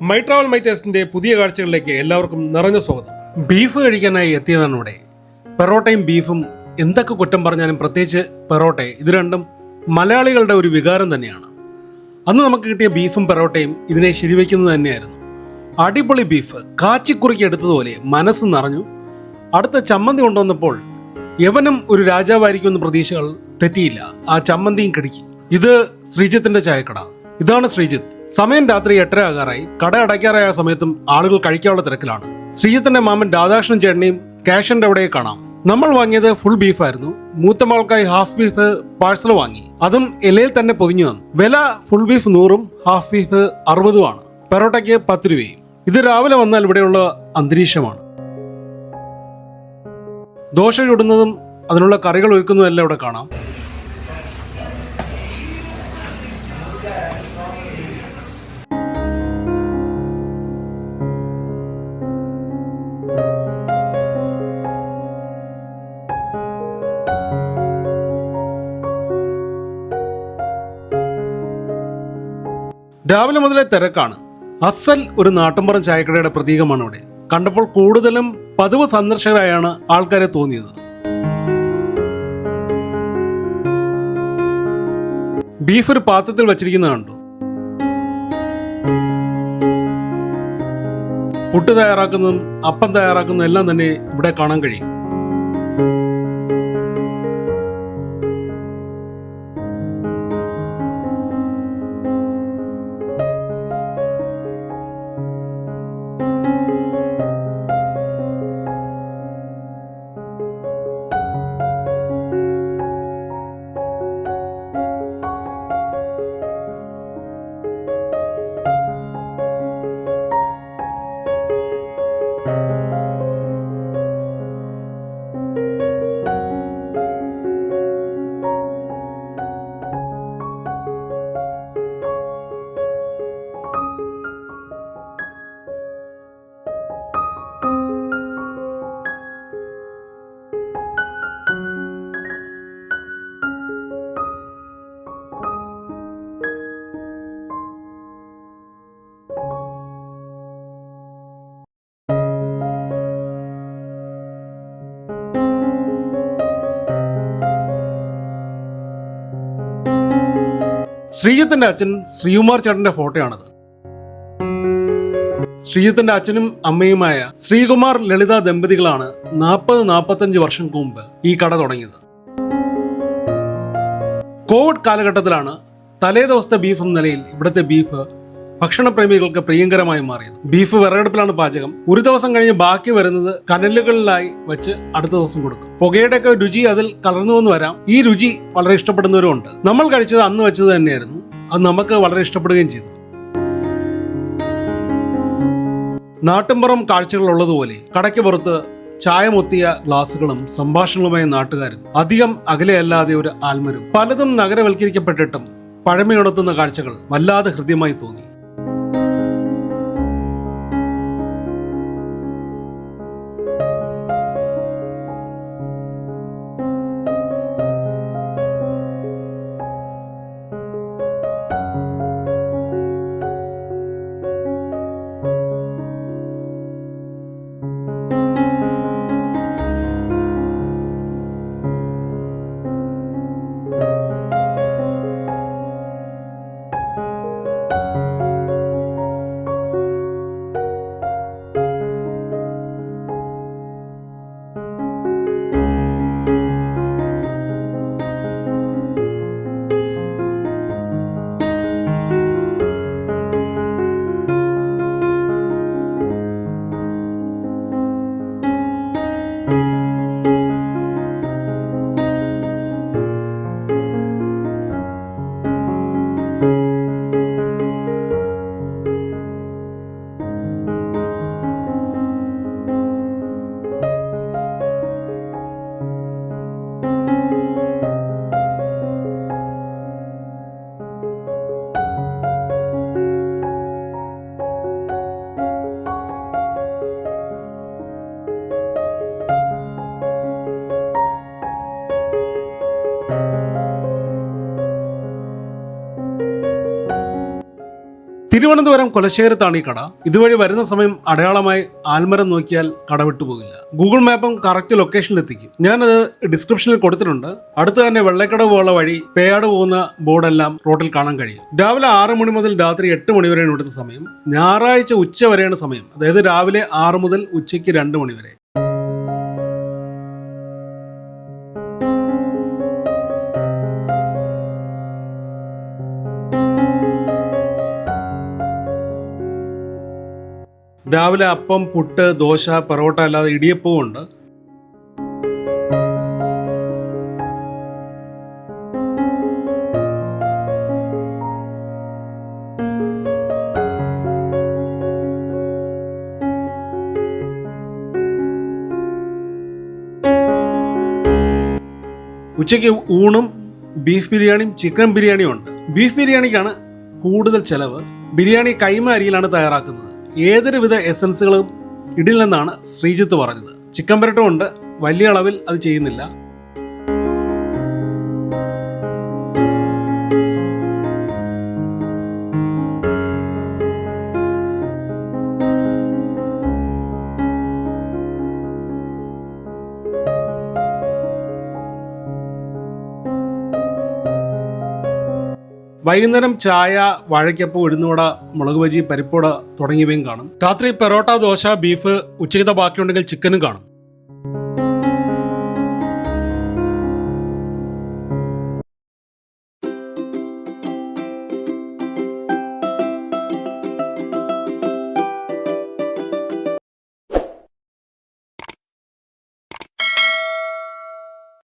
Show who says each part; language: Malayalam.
Speaker 1: മൈ ട്രാവൽ മൈ ടേസ്റ്റിന്റെ പുതിയ കാഴ്ചകളിലേക്ക് എല്ലാവർക്കും നിറഞ്ഞ സ്വാഗതം. ബീഫ് കഴിക്കാനായി എത്തിയതാണ് ഇവിടെ. പെറോട്ടയും ബീഫും എന്തൊക്കെ കുറ്റം പറഞ്ഞാലും പ്രത്യേകിച്ച് പെറോട്ട, ഇത് രണ്ടും മലയാളികളുടെ ഒരു വികാരം തന്നെയാണ്. അന്ന് നമുക്ക് കിട്ടിയ ബീഫും പെറോട്ടയും ഇതിനെ ശരിവയ്ക്കുന്നത് തന്നെയായിരുന്നു. അടിപൊളി ബീഫ് കാച്ചിക്കുറുക്കി എടുത്തതുപോലെ മനസ്സ് നിറഞ്ഞു. അടുത്ത ചമ്മന്തി കൊണ്ടുവന്നപ്പോൾ യവനും ഒരു രാജാവായിരിക്കുമെന്ന് പ്രതീക്ഷകൾ തെറ്റിയില്ല. ആ ചമ്മന്തിയും കിടക്കി. ഇത് ശ്രീജിത്തിന്റെ ചായക്കട. ഇതാണ് ശ്രീജിത്ത്. സമയം രാത്രി 8:30 ആകാറായി. കട അടയ്ക്കാറായ സമയത്തും ആളുകൾ കഴിക്കാനുള്ള തിരക്കിലാണ്. ശ്രീജിത്തിന്റെ മാമൻ രാധാകൃഷ്ണൻ ചേട്ടനെയും ക്യാഷിന്റെ അവിടെ കാണാം. നമ്മൾ വാങ്ങിയത് ഫുൾ ബീഫായിരുന്നു. മൂത്തമാൾക്കായി ഹാഫ് ബീഫ് പാഴ്സൽ വാങ്ങി. അതും ഇലയിൽ തന്നെ പൊതിഞ്ഞു തന്നു. വില ഫുൾ ബീഫ് 100ഉം ഹാഫ് ബീഫ് 60ഉമാണ്. പെറോട്ടയ്ക്ക് 10 രൂപയും. ഇത് രാവിലെ വന്നാൽ ഇവിടെയുള്ള അന്തരീക്ഷമാണ്. ദോശ ചുടുന്നതും അതിനുള്ള കറികൾ ഒരുക്കുന്നതും എല്ലാം ഇവിടെ കാണാം. രാവിലെ മുതലേ തിരക്കാണ്. അസൽ ഒരു നാട്ടുമ്പുറം ചായക്കടയുടെ പ്രതീകമാണ് ഇവിടെ. കണ്ടപ്പോൾ കൂടുതലും പതിവ് സന്ദർശകരായാണ് ആൾക്കാരെ തോന്നിയത്. ബീഫ് ഒരു പാത്രത്തിൽ വച്ചിരിക്കുന്നത് കണ്ടു. പുട്ട് തയ്യാറാക്കുന്നതും അപ്പം തയ്യാറാക്കുന്നതും എല്ലാം തന്നെ ഇവിടെ കാണാൻ കഴിയും. ശ്രീജിത്തിന്റെ അച്ഛൻ ശ്രീകുമാർ ചേട്ടന്റെ ഫോട്ടോയാണത്. ശ്രീജിത്തിന്റെ അച്ഛനും അമ്മയുമായ ശ്രീകുമാർ ലളിത ദമ്പതികളാണ് 40-45 വർഷങ്ങൾക്ക് മുമ്പ് ഈ കട തുടങ്ങിയത്. കോവിഡ് കാലഘട്ടത്തിലാണ് തലേ ദിവസത്തെ ബീഫ് എന്ന നിലയിൽ ഇവിടുത്തെ ബീഫ് ഭക്ഷണപ്രേമികൾക്ക് പ്രിയങ്കരമായി മാറിയത്. ബീഫ് വിറകടുപ്പിലാണ് പാചകം. ഒരു ദിവസം കഴിഞ്ഞ് ബാക്കി വരുന്നത് കനലുകളിലായി വെച്ച് അടുത്ത ദിവസം കൊടുക്കും. പുകയുടെയൊക്കെ രുചി അതിൽ കലർന്നുവെന്ന് വരാം. ഈ രുചി വളരെ ഇഷ്ടപ്പെടുന്നവരും ഉണ്ട്. നമ്മൾ കഴിച്ചത് അന്ന് വെച്ചത് തന്നെയായിരുന്നു. അത് നമുക്ക് വളരെ ഇഷ്ടപ്പെടുകയും ചെയ്തു. നാട്ടിൻപുറം കാഴ്ചകൾ ഉള്ളതുപോലെ കടയ്ക്ക് പുറത്ത് ചായ മുത്തിയ ഗ്ലാസുകളും സംഭാഷണങ്ങളുമായ നാട്ടുകാരും അധികം അകലെയല്ലാതെ ഒരു ആൽമരും. പലതും നഗരവൽക്കരിക്കപ്പെട്ടിട്ടും പഴമയുണർത്തുന്ന കാഴ്ചകൾ വല്ലാതെ ഹൃദ്യമായി തോന്നി. തിരുവനന്തപുരം കൊലശേഖരത്താണ് ഈ കട. ഇതുവഴി വരുന്ന സമയം അടയാളമായി ആൽമരം നോക്കിയാൽ കട വിട്ടുപോകില്ല. ഗൂഗിൾ മാപ്പും കറക്റ്റ് ലൊക്കേഷനിൽ എത്തിക്കും. ഞാനത് ഡിസ്ക്രിപ്ഷനിൽ കൊടുത്തിട്ടുണ്ട്. അടുത്ത് തന്നെ വെള്ളക്കടവ് പോലുള്ള വഴി പേയാട് പോകുന്ന ബോർഡെല്ലാം റോഡിൽ കാണാൻ കഴിയും. രാവിലെ 6 മണി മുതൽ രാത്രി 8 മണി വരെയാണ് ഇവിടുത്തെ സമയം. ഞായറാഴ്ച ഉച്ച വരെയാണ് സമയം. അതായത് രാവിലെ 6 മുതൽ ഉച്ചയ്ക്ക് 2 മണി വരെ. രാവിലെ അപ്പം, പുട്ട്, ദോശ, പൊറോട്ട അല്ലാതെ ഇടിയപ്പവും ഉണ്ട്. ഉച്ചയ്ക്ക് ഊണും ബീഫ് ബിരിയാണിയും ചിക്കൻ ബിരിയാണിയും ഉണ്ട്. ബീഫ് ബിരിയാണിക്കാണ് കൂടുതൽ ചെലവ്. ബിരിയാണി കൈമ അരിയിലാണ് തയ്യാറാക്കുന്നത്. ഏതൊരുവിധ എസൻസുകളും ഇടില്ലെന്നാണ് ശ്രീജിത്ത് പറഞ്ഞത്. ചിക്കൻ പരട്ടും ഉണ്ട്, വലിയ അളവിൽ അത് ചെയ്യുന്നില്ല. വൈകുന്നേരം ചായ, വാഴയ്ക്കപ്പം, ഉഴുന്നുവട, മുളക് ബജി, പരിപ്പുവട തുടങ്ങിയവയും കാണും. രാത്രി പെറോട്ട, ദോശ, ബീഫ്, ഉച്ചയ്ക്കത്തെ ബാക്കിയുണ്ടെങ്കിൽ ചിക്കനും കാണും.